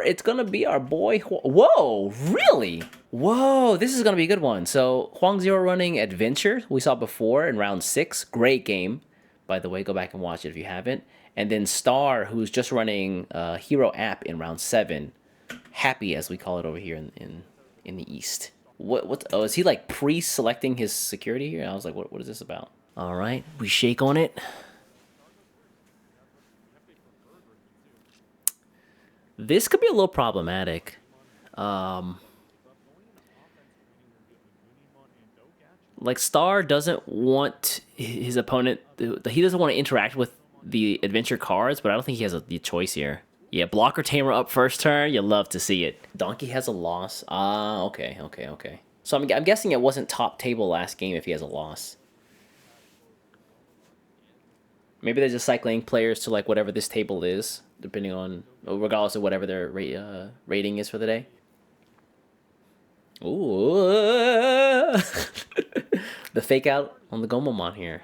4, it's going to be our boy. Whoa, really? Whoa, this is going to be a good one. So, Huang Zero running Adventure, we saw before in round 6. Great game. By the way, go back and watch it if you haven't. And then Star, who's just running Hero App in round 7. Happy, as we call it over here in the East. Oh, is he like pre-selecting his security here? I was like, what is this about? All right, we shake on it. This could be a little problematic. Like Star doesn't want his opponent. He doesn't want to interact with the adventure cards, but I don't think he has the choice here. Yeah, blocker tamer up first turn. You love to see it. Donkey has a loss. Ah, okay. So I'm guessing it wasn't top table last game if he has a loss. Maybe they're just cycling players to like whatever this table is, depending on, regardless of whatever their rating is for the day. Ooh. The fake out on the Gomamon here.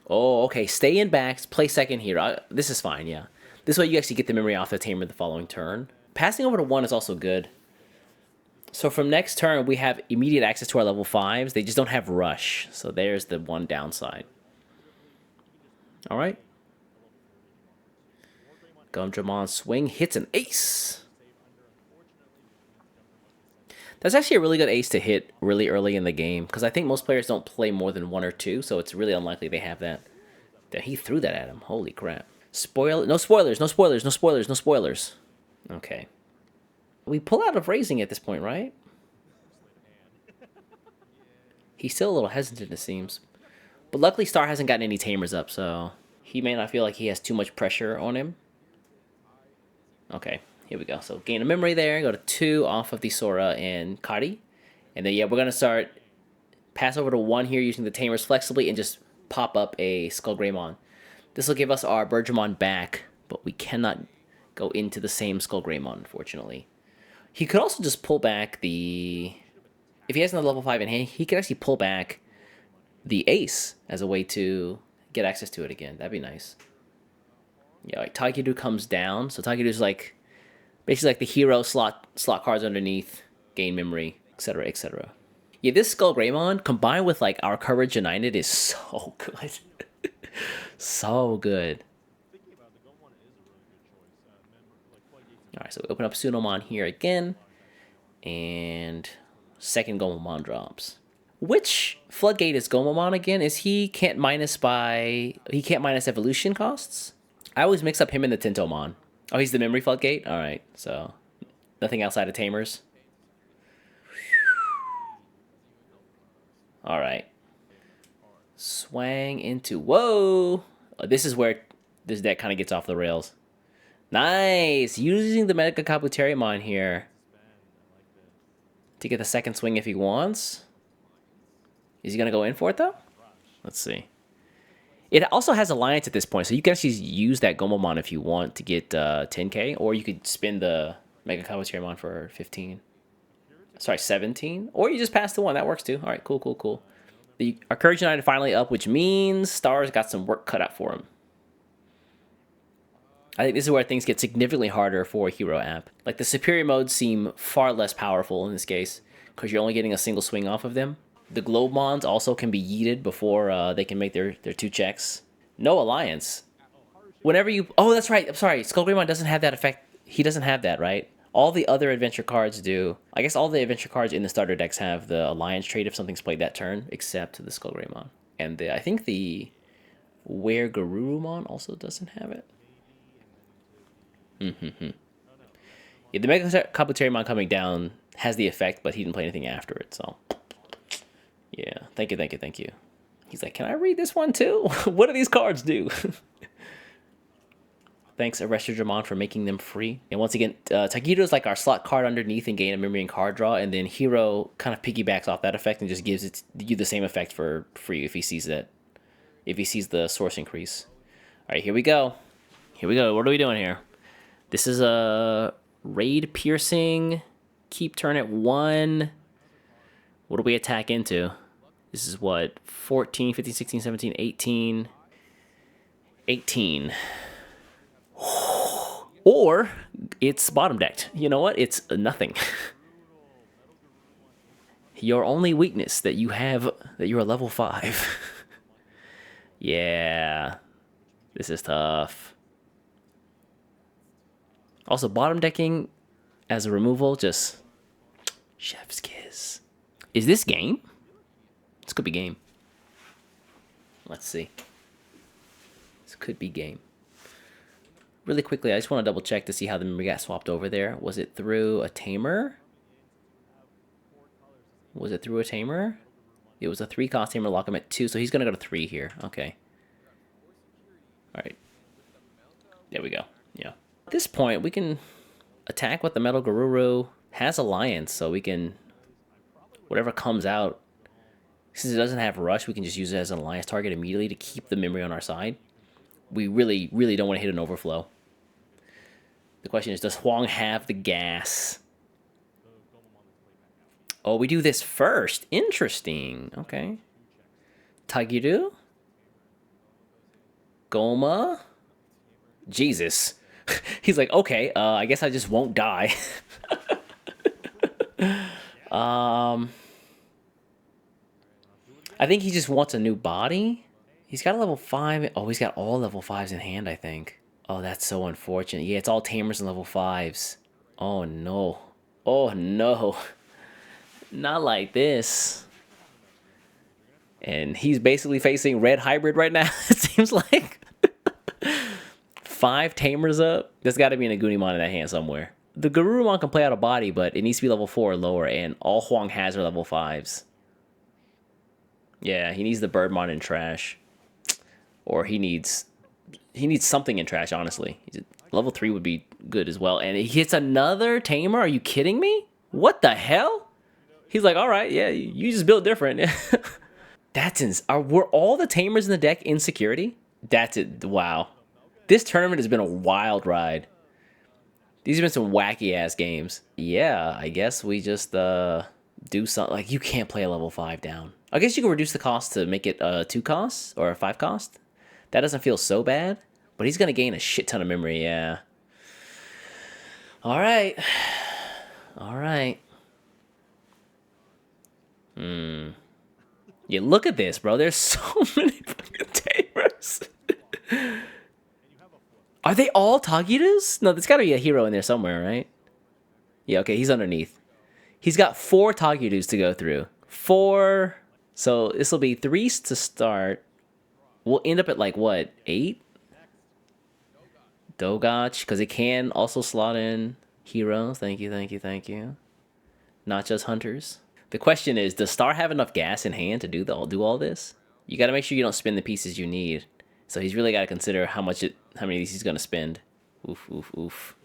Oh, okay. Stay in backs, play second here. This is fine, yeah. This way you actually get the memory off the tamer the following turn. Passing over to 1 is also good. So from next turn, we have immediate access to our level 5s. They just don't have rush. So there's the one downside. All right. Gumdramon swing hits an ace. That's actually a really good ace to hit really early in the game, because I think most players don't play more than 1 or 2, so it's really unlikely they have that. He threw that at him. Holy crap. No spoilers. Okay. We pull out of raising at this point, right? He's still a little hesitant, it seems. But luckily Star hasn't gotten any tamers up, so he may not feel like he has too much pressure on him. Okay. Here we go. So gain a memory there. Go to 2 off of the Sora and Kari. And then, yeah, we're going to start pass over to 1 here using the Tamers flexibly and just pop up a Skullgreymon. This will give us our Birdramon back, but we cannot go into the same Skullgreymon, unfortunately. He could also just pull back the... If he has another level 5 in hand, he could actually pull back the Ace as a way to get access to it again. That'd be nice. Yeah, like Takeru comes down. So Takeru's like... Basically like the hero slot cards underneath, gain memory, etc., etc. Yeah, this Skullgreymon combined with like our Courage United is so good. So good. Alright, so we open up Sunomon here again. And second Gomamon drops. Which Floodgate is Gomamon again? Is he can't minus evolution costs? I always mix up him and the Tentomon. Oh, he's the memory floodgate? Alright, so nothing outside of tamers. Alright. Swang into... Whoa! This is where this deck kind of gets off the rails. Nice! Using the Mega Kabuterimon here to get the second swing if he wants. Is he going to go in for it, though? Let's see. It also has Alliance at this point, so you can actually use that Gomamon if you want to get 10k, or you could spin the Mega Kabuterimon for 15. Sorry, 17? Or you just pass the 1. That works too. All right, cool. Our Courage United finally up, which means Star's got some work cut out for him. I think this is where things get significantly harder for Hero App. Like, the superior modes seem far less powerful in this case, because you're only getting a single swing off of them. The Globemons also can be yeeted before they can make their 2 checks. No Alliance. Whenever you... Oh, that's right. I'm sorry. Skullgreymon doesn't have that effect. He doesn't have that, right? All the other adventure cards do. I guess all the adventure cards in the starter decks have the Alliance trait if something's played that turn, except the Skullgreymon. And I think the Were-Garurumon also doesn't have it. Yeah, the Mega Kabuterimon coming down has the effect, but he didn't play anything after it, so... Yeah, thank you. He's like, can I read this one too? What do these cards do? Thanks, Arrestedramon, for making them free. And once again, Takeru's like our slot card underneath and gain a memory and card draw, and then Hero kind of piggybacks off that effect and just gives you the same effect for free if he sees that. If he sees the source increase. All right, here we go. What are we doing here? This is a raid piercing. Keep turn at 1. What do we attack into? This is what? 14, 15, 16, 17, 18. 18. Or it's bottom decked. You know what? It's nothing. Your only weakness that you have, that you're a level 5. Yeah. This is tough. Also, bottom decking as a removal, just chef's kiss. Is this game? This could be game. Let's see. This could be game. Really quickly, I just want to double check to see how the memory got swapped over there. Was it through a tamer? Was it through a tamer? It was a 3-cost tamer, lock him at 2, so he's going to go to 3 here. Okay. Alright. There we go. Yeah. At this point, we can attack with the Metal Garuru. Has Alliance, so we can... Whatever comes out... Since it doesn't have Rush, we can just use it as an Alliance target immediately to keep the memory on our side. We really, really don't want to hit an overflow. The question is, does Huang have the gas? Oh, we do this first. Interesting. Okay. Tagiru? Goma? Jesus. He's like, okay, I guess I just won't die. I think he just wants a new body. He's got a level 5. Oh, he's got all level 5s in hand, I think. Oh, that's so unfortunate. Yeah, it's all tamers and level 5s. Oh, no. Oh, no. Not like this. And he's basically facing red hybrid right now, it seems like. 5 tamers up. There's got to be an Agunimon in that hand somewhere. The Garurumon can play out a body, but it needs to be level 4 or lower, and all Huang has are level 5s. Yeah, he needs the Birdmon in trash. Or he needs something in trash, honestly. Level 3 would be good as well. And he hits another tamer? Are you kidding me? What the hell? He's like, all right, yeah, you just built different. Were all the tamers in the deck in security? That's it. Wow. This tournament has been a wild ride. These have been some wacky-ass games. Yeah, I guess we just do something. Like, you can't play a level 5 down. I guess you can reduce the cost to make it 2 costs or a 5 cost. That doesn't feel so bad. But he's going to gain a shit ton of memory, yeah. All right. All right. Yeah, look at this, bro. There's so many fucking tamers. Are they all Tagirus? No, there's got to be a hero in there somewhere, right? Yeah, okay, he's underneath. He's got 4 Tagirus to go through. 4. So this will be 3 to start. We'll end up at like, what, 8? Dogach, because it can also slot in heroes. Thank you, thank you, thank you. Not just hunters. The question is, does Star have enough gas in hand to do all this? You got to make sure you don't spend the pieces you need. So he's really got to consider how many of these he's going to spend. Oof, oof, oof.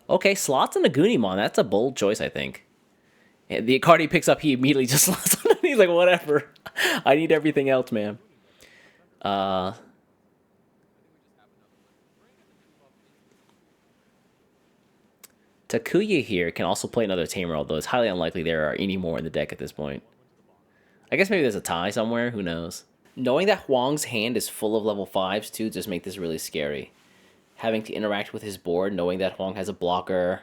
Okay, slots in the Agunimon. That's a bold choice, I think. And the card he picks up, he immediately just slots on it. He's like, whatever. I need everything else, man. Takuya here can also play another tamer, although it's highly unlikely there are any more in the deck at this point. I guess maybe there's a tie somewhere. Who knows? Knowing that Huang's hand is full of level 5s, too, just make this really scary. Having to interact with his board, knowing that Huang has a blocker.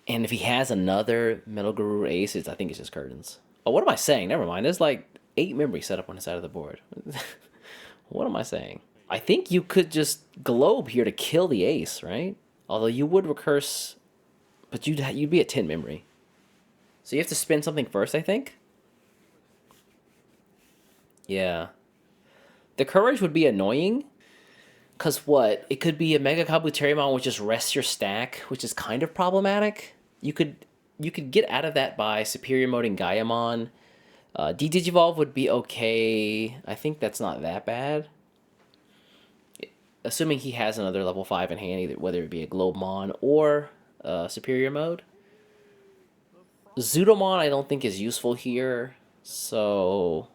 And if he has another Metal Guru Ace, I think it's just curtains. Oh, what am I saying? Never mind. There's like 8 memory set up on the side of the board. What am I saying? I think you could just Globe here to kill the Ace, right? Although you would recurse, but you'd be at 10 memory. So you have to spin something first, I think? Yeah. The Courage would be annoying. Because what? It could be a Mega Kabuterimon which just rests your stack, which is kind of problematic. You could get out of that by Superior Moding Gaiamon. D-Digivolve would be okay. I think that's not that bad. Assuming he has another level 5 in hand, either whether it be a Globemon or Superior Mode. Zudomon I don't think is useful here, so...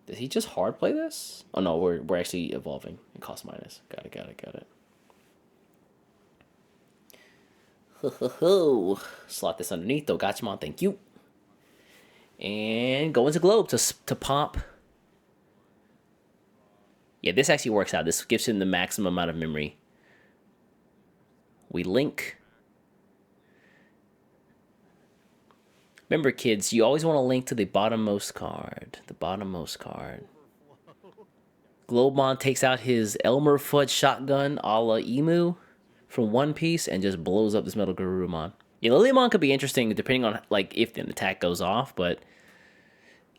Did he just hard play this? Oh no, we're actually evolving in cost minus. Got it. Ho. Slot this underneath though. Gachimon, thank you. And go into Globe to pop Yeah, this actually works out. This gives him the maximum amount of memory. We link. Remember, kids, you always want to link to the bottommost card. The bottommost card. Globemon takes out his Elmer Fudd shotgun a la Emu from One Piece and just blows up this Metal Garurumon. Yeah, Lilymon could be interesting depending on like if an attack goes off, but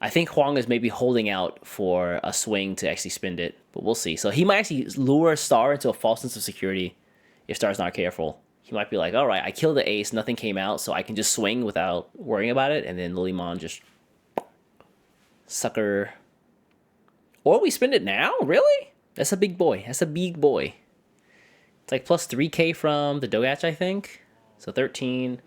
I think Huang is maybe holding out for a swing to actually spend it, but we'll see. So he might actually lure Star into a false sense of security if Star's not careful. He might be like, all right, I killed the ace, nothing came out, so I can just swing without worrying about it, and then Lilymon just sucker. Or we spend it now? Really? That's a big boy. That's a big boy. It's like plus 3k from the Dogatch, I think. So 13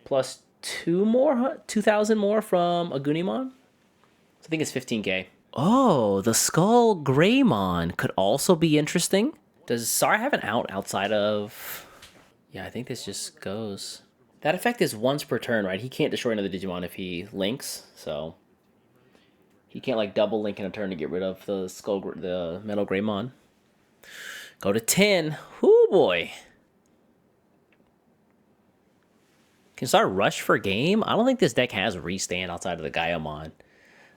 plus 2,000 more from a Gunimon. So I think it's 15k. Oh, the Skull Greymon could also be interesting. Does Sar have an out outside of... Yeah, I think this just goes. That effect is once per turn, right? He can't destroy another Digimon if he links, so... He can't like double link in a turn to get rid of the Metal Greymon. Go to 10. Whoo boy. Can Sar rush for game? I don't think this deck has restand outside of the Gaiamon.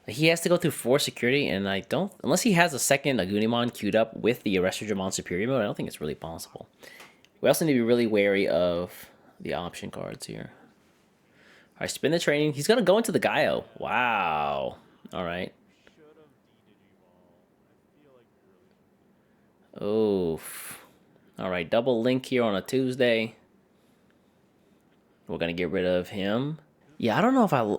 He has to go through 4 security, and I don't... Unless he has a second Agunimon queued up with the Arresterdramon Superior mode, I don't think it's really possible. We also need to be really wary of the option cards here. Alright, spin the training. He's going to go into the Gaio. Wow. Alright. Oof. Alright, double link here on a Tuesday. We're going to get rid of him. Yeah, I don't know if I...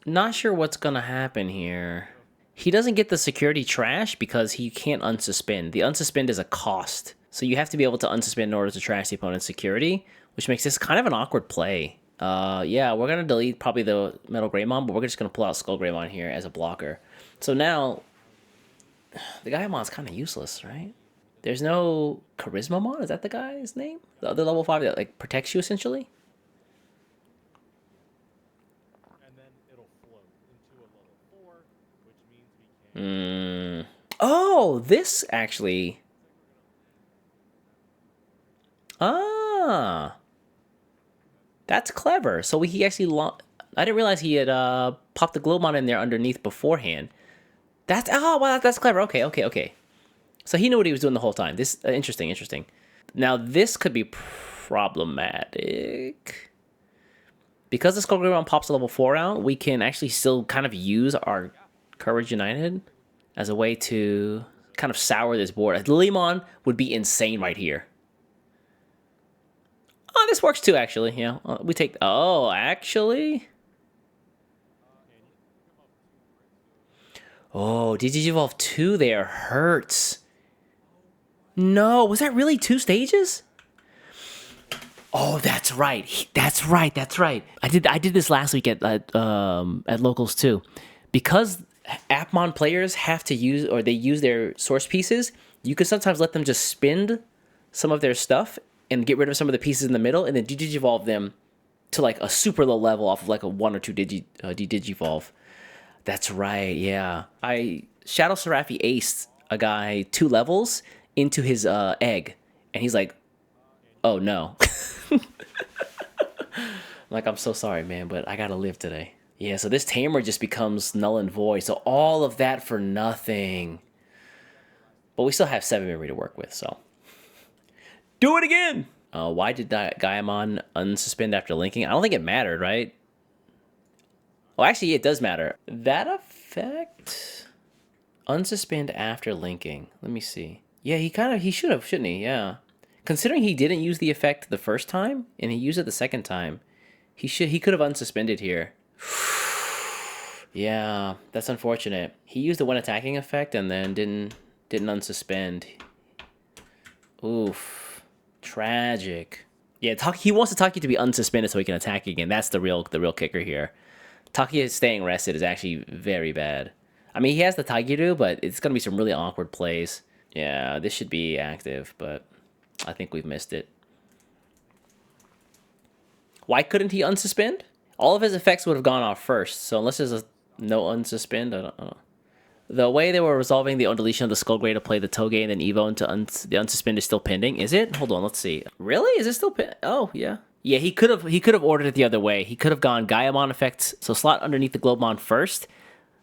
Not sure what's going to happen here. He doesn't get the security trash because he can't unsuspend. The unsuspend is a cost. So you have to be able to unsuspend in order to trash the opponent's security, which makes this kind of an awkward play. Yeah, we're going to delete probably the Metal Greymon, but we're just going to pull out Skull Greymon here as a blocker. So now, the Gaiamon's kind of useless, right? There's no Charismamon? Is that the guy's name? The other level 5 that like protects you, essentially? Oh, this actually... Ah. That's clever. So he actually... I didn't realize he had popped the Globemon in there underneath beforehand. That's... Oh, wow, that's clever. Okay. So he knew what he was doing the whole time. This... interesting. Now, this could be problematic. Because the Skull Greymon pops the level 4 out, we can actually still kind of use our Courage United as a way to kind of sour this board. Lilymon would be insane right here. Oh, this works too, actually. Yeah, we take... Oh, actually? Oh, Digivolve 2 there hurts. No, was that really 2 stages? Oh, that's right. That's right. I did this last week at locals too, because Appmon players have to use, or they use their source pieces. You can sometimes let them just spend some of their stuff and get rid of some of the pieces in the middle, and then Digivolve them to like a super low level off of like a 1 or 2 Digivolve. That's right. Yeah, I Shadow Seraphi aced a guy 2 levels into his egg, and he's like, "Oh no." Like, I'm so sorry, man, but I gotta live today. Yeah, so this Tamer just becomes null and void. So all of that for nothing. But we still have 7 memory to work with, so. Do it again! Why did Gaiamon unsuspend after linking? I don't think it mattered, right? Oh, actually, it does matter. That effect? Unsuspend after linking. Let me see. Yeah, he should have, shouldn't he? Yeah. Considering he didn't use the effect the first time, and he used it the second time, he could have unsuspended here. Yeah, that's unfortunate. He used the when attacking effect and then didn't unsuspend. Oof. Tragic. Yeah, he wants the Taki to be unsuspended so he can attack again. That's the real kicker here. Taki staying rested is actually very bad. I mean, he has the Tagiru, but it's going to be some really awkward plays. Yeah, this should be active, but I think we've missed it. Why couldn't he unsuspend? All of his effects would have gone off first, so unless there's no unsuspend, I don't know. The way they were resolving the undeletion of the Skullgray to play the Toge and then Evo into the unsuspend is still pending. Is it? Hold on, let's see. Really? Is it still pending? Oh, yeah. Yeah, he could have ordered it the other way. He could have gone Gaiamon effect, so slot underneath the Globemon first.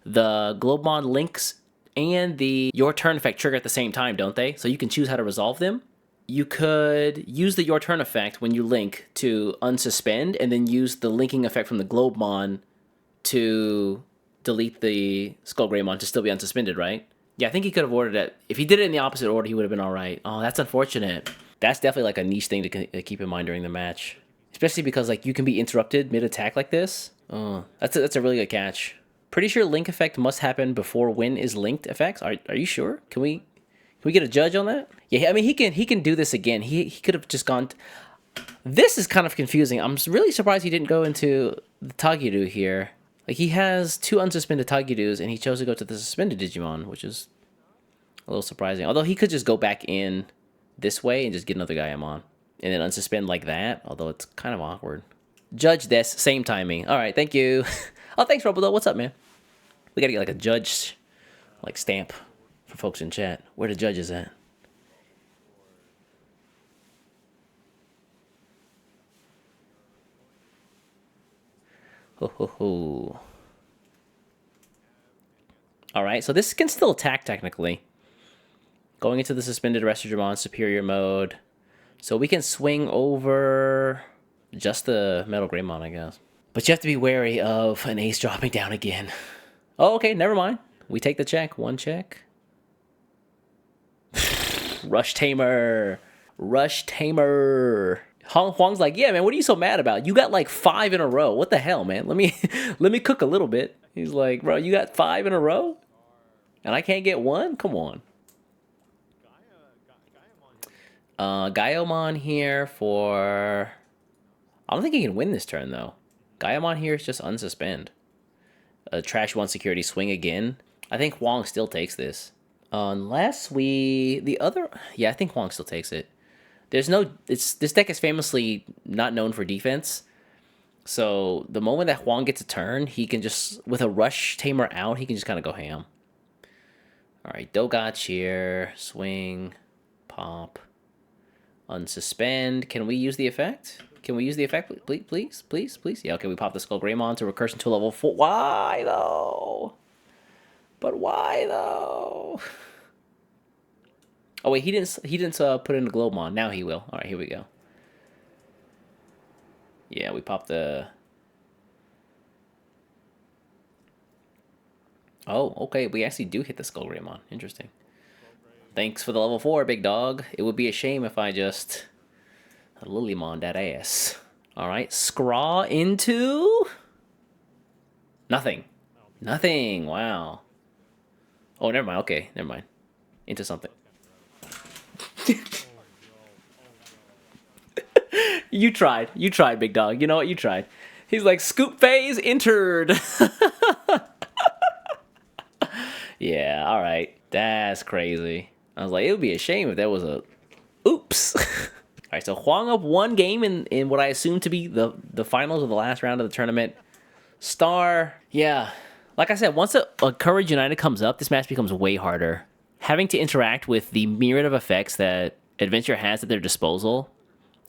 The Globemon links and the Your Turn effect trigger at the same time, don't they? So you can choose how to resolve them. You could use the Your Turn effect when you link to unsuspend, and then use the linking effect from the Globemon to delete the Skullgreymon to still be unsuspended, right? Yeah, I think he could have ordered it. If he did it in the opposite order, he would have been all right. Oh, that's unfortunate. That's definitely like a niche thing to keep in mind during the match, especially because like you can be interrupted mid attack like this. Oh, that's a really good catch. Pretty sure link effect must happen before win is linked effects. Are you sure? Can we get a judge on that? Yeah, I mean he can do this again. He could have just gone. This is kind of confusing. I'm really surprised he didn't go into the Tagiru here. Like, he has 2 unsuspended Tagirus, and he chose to go to the suspended Digimon, which is a little surprising. Although, he could just go back in this way and just get another Gaiamon. And then unsuspend like that, although it's kind of awkward. Judge this, same timing. All right, thank you. Oh, thanks, Robodo. What's up, man? We gotta get, like, a judge, like, stamp for folks in chat. Where the judge is at. Ho, ho, ho. Alright, so this can still attack, technically. Going into the suspended Restrogemon superior mode. So we can swing over just the Metal Greymon, I guess. But you have to be wary of an ace dropping down again. Oh, okay, never mind. We take the check. 1 check. Rush Tamer. Rush Tamer. Huang's like, yeah, man, what are you so mad about? You got like 5 in a row. What the hell, man? Let me cook a little bit. He's like, bro, you got 5 in a row? And I can't get 1? Come on. Gaiamon here for... I don't think he can win this turn, though. Gaiamon here is just unsuspend. Trash 1 security, swing again. I think Huang still takes this. Unless we... The other... Yeah, I think Huang still takes it. There's no... This deck is famously not known for defense. So the moment that Huang gets a turn, he can just... With a Rush Tamer out, he can just kind of go ham. Alright, Dogach here. Swing. Pop. Unsuspend. Can we use the effect? Can we use the effect, please? Yeah, okay, we pop the Skullgreymon to recursion to level 4. Why, though? But why, though? Oh, wait, he didn't put in the Globemon. Now he will. All right, here we go. Yeah, we pop the... Oh, okay, we actually do hit the Skullgreymon. Interesting. Thanks for the level 4, big dog. It would be a shame if I just... Lilymon that ass. Alright, Scraw into... Nothing. Nothing, wow. Oh, never mind, okay, never mind. Into something. You tried, big dog. You know what, you tried. He's like, scoop phase entered. Yeah, alright. That's crazy. I was like, it would be a shame if there was a... Oops. Alright, so Huang up 1 game in what I assume to be the finals of the last round of the tournament. Star, yeah. Like I said, once a Courage United comes up, this match becomes way harder. Having to interact with the myriad of effects that Adventure has at their disposal,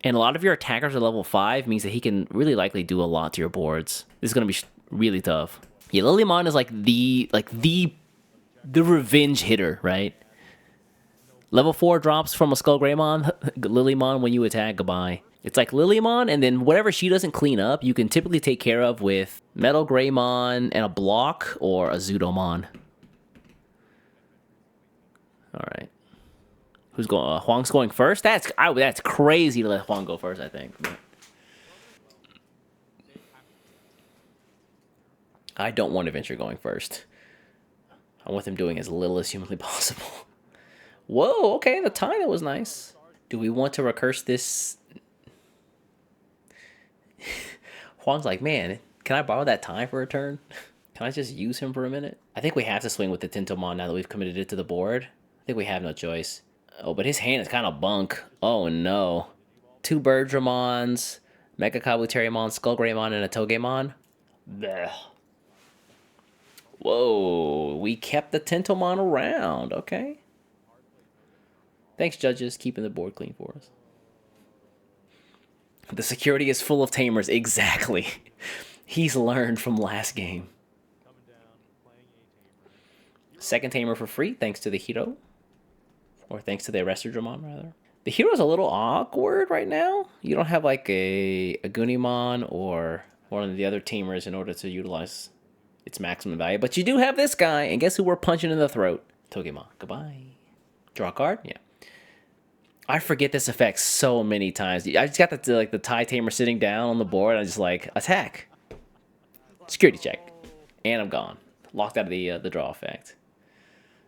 and a lot of your attackers are level 5, means that he can really likely do a lot to your boards. This is going to be really tough. Yeah, Lilymon is like the revenge hitter, right? Level 4 drops from a Skullgreymon, Lilymon, when you attack, goodbye. It's like Lilymon, and then whatever she doesn't clean up, you can typically take care of with Metal Greymon and a block or a Zudomon. Alright. Who's going? Huang's going first? That's crazy to let Huang go first, I think. But I don't want Adventure going first. I want them doing as little as humanly possible. Whoa, okay, the time was nice. Do we want to recurse this? Huang's like, man, can I borrow that time for a turn? Can I just use him for a minute? I think we have to swing with the Tintomon now that we've committed it to the board. I think we have no choice. Oh, but his hand is kind of bunk. Oh, no. 2 Birdramons, Mega Kabuterimon, Skullgreymon, and a Togemon. Blech. Whoa, we kept the Tentomon around. Okay. Thanks, judges, keeping the board clean for us. The security is full of tamers. Exactly. He's learned from last game. Second tamer for free, thanks to the hero. Or thanks to the arrestor Dramon, rather. The hero's a little awkward right now. You don't have like a Gunimon or one of the other tamers in order to utilize its maximum value. But you do have this guy, and guess who we're punching in the throat? Togema. Goodbye. Draw a card? Yeah. I forget this effect so many times. I just got the Thai tamer sitting down on the board. And I just like attack, security check, and I'm gone. Locked out of the draw effect.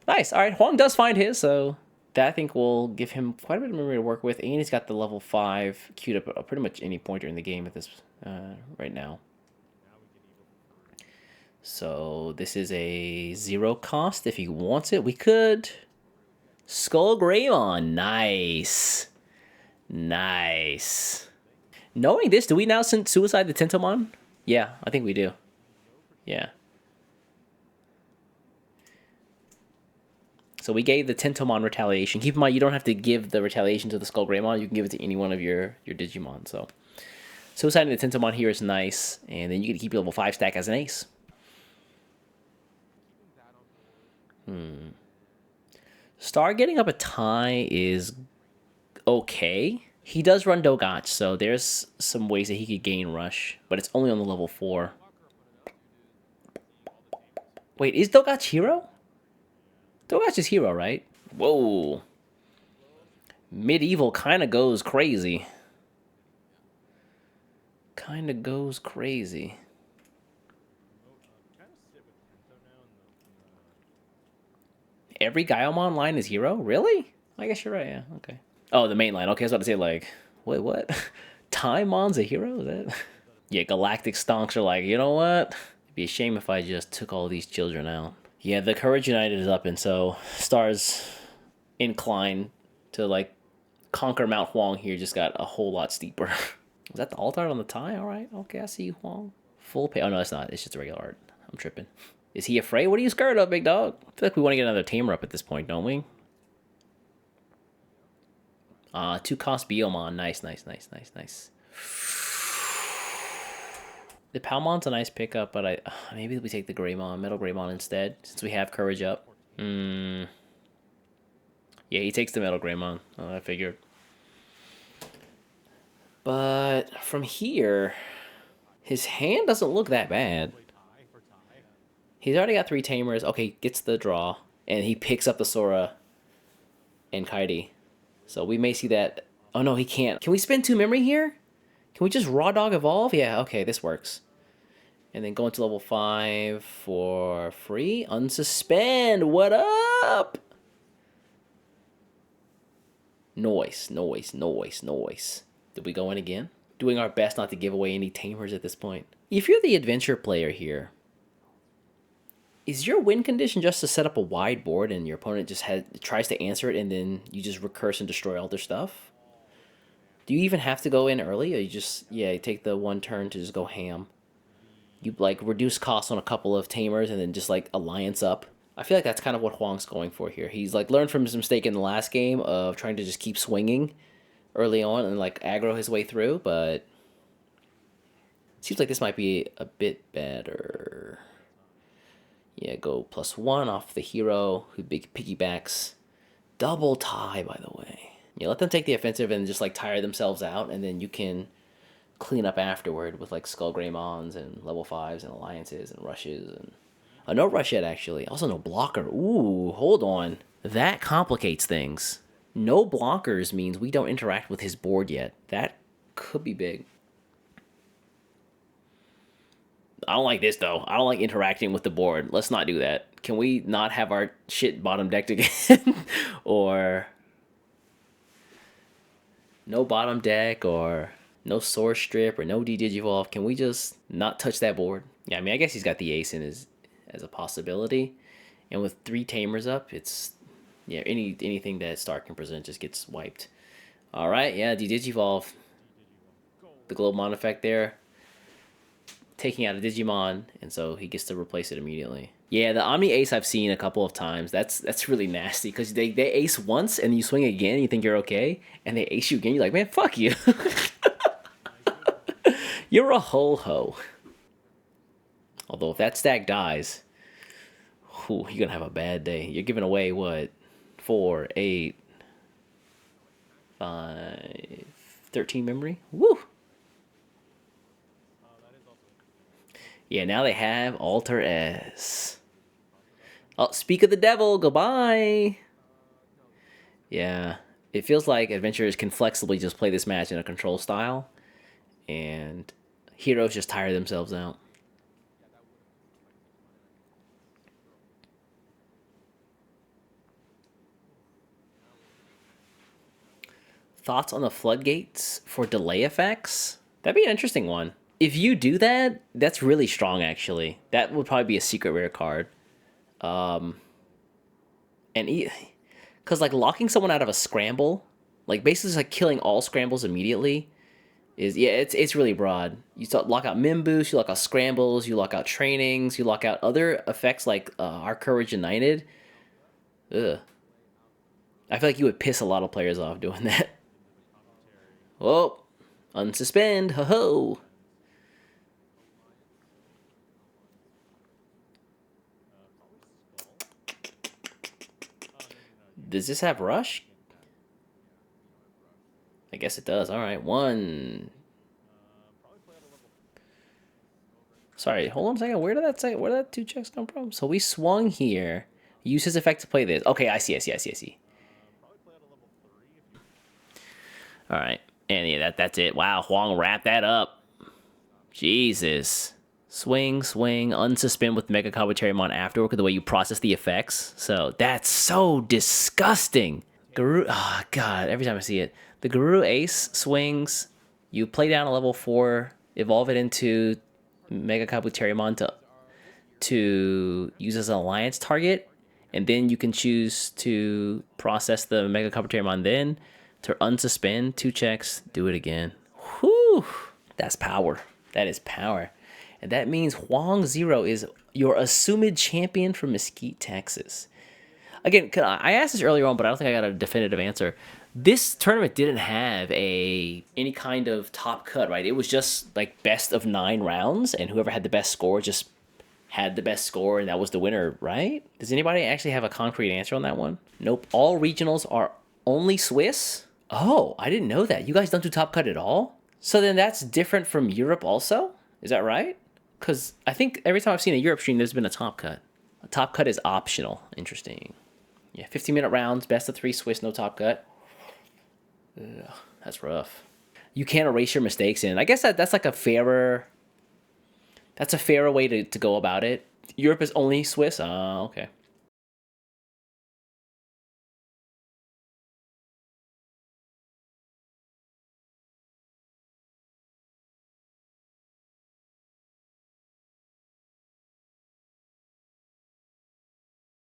Nice. All right, Huang does find his, so that I think will give him quite a bit of memory to work with. And he's got the level 5 queued up at pretty much any pointer in the game at this right now. So this is a 0 cost. If he wants it, we could. Skull Greymon. Nice. Nice. Knowing this, do we now suicide the Tentomon? Yeah, I think we do. Yeah. So we gave the Tentomon retaliation. Keep in mind, you don't have to give the retaliation to the Skull Greymon. You can give it to any one of your Digimon. So suiciding the Tentomon here is nice. And then you get to keep your level 5 stack as an ace. Star getting up a tie is okay. He does run Dogach, so there's some ways that he could gain rush, but it's only on the level 4. Wait, is Dogach hero? Dogach is hero, right? Whoa. Medieval kind of goes crazy. Kind of goes crazy. Every Gaiomon line is hero? Really? I guess you're right, yeah. Okay. Oh, the main line. Okay, I was about to say, like, wait, what? Taimon's a hero? Is that? Yeah, Galactic Stonks are like, you know what? It'd be a shame if I just took all these children out. Yeah, the Courage United is up, and so Star's incline to, like, conquer Mount Huang here just got a whole lot steeper. Was that the alt art on the tie? All right, okay, I see you, Huang. Full pay. Oh, no, it's not. It's just a regular art. I'm tripping. Is he afraid? What are you scared of, big dog? I feel like we want to get another tamer up at this point, don't we? 2 cost Biomon. Nice, nice, nice, nice, nice. The Palmon's a nice pickup, but maybe we take the Greymon, Metal Greymon instead, since we have Courage up. Yeah, he takes the Metal Greymon. Oh, I figured. But from here, his hand doesn't look that bad. He's already got 3 tamers. Okay, gets the draw, and he picks up the Sora and Kaidi. So we may see that. Oh no, he can't. Can we spend 2 memory here? Can we just Raw Dog Evolve? Yeah, okay, this works. And then go into level 5 for free. Unsuspend. What up? Noise, noise, noise, noise. Did we go in again? Doing our best not to give away any tamers at this point. If you're the adventure player here, is your win condition just to set up a wide board and your opponent just tries to answer it and then you just recurse and destroy all their stuff? Do you even have to go in early, or you just, yeah, you take the 1 turn to just go ham? You, like, reduce costs on a couple of tamers and then just, like, alliance up? I feel like that's kind of what Huang's going for here. He's, like, learned from his mistake in the last game of trying to just keep swinging early on and, like, aggro his way through, but it seems like this might be a bit better. Yeah, go +1 off the hero who piggybacks. Double tie, by the way. Yeah, let them take the offensive and just like tire themselves out, and then you can clean up afterward with like Skull Greymons and level 5s and alliances and rushes and no rush yet actually. Also no blocker. Ooh, hold on. That complicates things. No blockers means we don't interact with his board yet. That could be big. I don't like this, though. I don't like interacting with the board. Let's not do that. Can we not have our shit bottom decked again? Or no bottom deck, or no source strip, or no D-Digivolve. Can we just not touch that board? Yeah, I mean, I guess he's got the ace in as a possibility. And with 3 tamers up, it's, yeah, anything that Star can present just gets wiped. All right, yeah, D-Digivolve. The Globemon effect there. Taking out a Digimon, and so he gets to replace it immediately. Yeah, the Omni Ace I've seen a couple of times. That's really nasty because they ace once and you swing again, you think you're okay, and they ace you again. You're like, man, fuck you. You're a ho ho. Although if that stack dies, whew, you're gonna have a bad day. You're giving away what, 4, 8, 5, 13 memory. Woo. Yeah, now they have Alter S. Oh, speak of the devil. Goodbye. Yeah, it feels like adventurers can flexibly just play this match in a control style, and heroes just tire themselves out. Thoughts on the floodgates for delay effects? That'd be an interesting one. If you do that, that's really strong. Actually, that would probably be a secret rare card. And because like locking someone out of a scramble, like basically like killing all scrambles immediately, is yeah, it's really broad. You start lock out min boost, you lock out scrambles, you lock out trainings, you lock out other effects like our courage united. Ugh, I feel like you would piss a lot of players off doing that. Oh, unsuspend, ho ho. Does this have rush? I guess it does. All right, one. Sorry, hold on a second. Where did that say? Where did that 2 checks come from? So we swung here. Use his effect to play this. Okay, I see, I see, I see, I see. All right, and yeah, that's it. Wow, Huang wrapped that up. Jesus. Swing, swing, unsuspend with Mega Kabuterimon afterward because the way you process the effects. So that's so disgusting. Guru, oh god, every time I see it. The Guru Ace swings, you play down a level 4, evolve it into Mega Kabuterimon to use as an alliance target, and then you can choose to process the Mega Kabuterimon then to unsuspend 2 checks, do it again. Whew, that's power. That is power. And that means Huang Zero is your assumed champion from Mesquite, Texas. Again, I asked this earlier on, but I don't think I got a definitive answer. This tournament didn't have any kind of top cut, right? It was just like best of 9 rounds, and whoever had the best score just had the best score, and that was the winner, right? Does anybody actually have a concrete answer on that one? Nope. All regionals are only Swiss. Oh, I didn't know that. You guys don't do top cut at all? So then that's different from Europe also? Is that right? Because I think every time I've seen a Europe stream, there's been a top cut. A top cut is optional. Interesting. Yeah, 15-minute rounds, best of 3 Swiss, no top cut. Ugh, that's rough. You can't erase your mistakes in. I guess that's like a fairer. That's a fairer way to go about it. Europe is only Swiss. Oh, okay.